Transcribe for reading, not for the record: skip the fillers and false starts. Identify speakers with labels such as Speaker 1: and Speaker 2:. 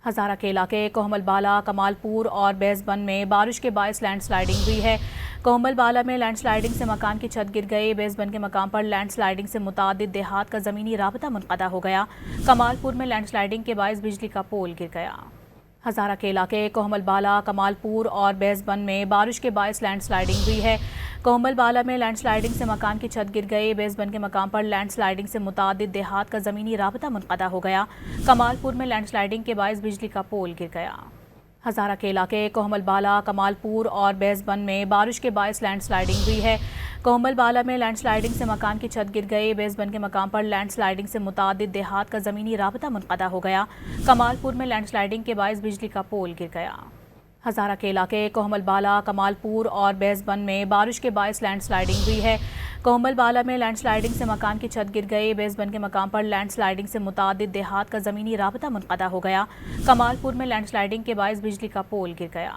Speaker 1: ہزارہ کے علاقے کوہمل بالا، کمال پور اور بیز بند میں بارش کے باعث لینڈ سلائیڈنگ ہوئی ہے۔ کوہمل بالا میں لینڈ سلائیڈنگ سے مکان کی چھت گر گئی۔ بیز بند کے مقام پر لینڈ سلائیڈنگ سے متعدد دیہات کا زمینی رابطہ منقطع ہو گیا۔ کمال پور میں لینڈ سلائیڈنگ کے باعث بجلی کا پول گر گیا۔ ہزارہ کے علاقے کوہمل بالا، کمال پور اور بیز بند میں بارش کے باعث لینڈ سلائیڈنگ ہوئی ہے۔ کوہمل بالا میں لینڈ سلائیڈنگ سے مکان کی چھت گر گئی۔ بیز بند کے مقام پر لینڈ سلائیڈنگ سے متعدد دیہات کا زمینی رابطہ منقطع ہو گیا۔ کمال پور میں لینڈ سلائیڈنگ کے باعث بجلی کا پول گر گیا۔ ہزارہ کے علاقے کوہمل بالا، کمال پور اور بیز بند میں بارش کے باعث لینڈ سلائیڈنگ ہوئی ہے۔ کوہمل بالا میں لینڈ سلائیڈنگ سے مکان کی چھت گر گئی۔ بیز بند کے مقام پر لینڈ سلائیڈنگ سے متعدد دیہات کا زمینی رابطہ منقطع ہو گیا۔ کمال پور میں لینڈ سلائیڈنگ کے باعث بجلی کا پول گر گیا۔ ہزارہ کے علاقے کوہمل بالا، کمال پور اور بیز بند میں بارش کے باعث لینڈ سلائیڈنگ ہوئی ہے۔ کوہمل بالا میں لینڈ سلائیڈنگ سے مکان کی چھت گر گئی۔ بیز بند کے مقام پر لینڈ سلائیڈنگ سے متعدد دیہات کا زمینی رابطہ منقطع ہو گیا۔ کمال پور میں لینڈ سلائیڈنگ کے باعث بجلی کا پول گر گیا۔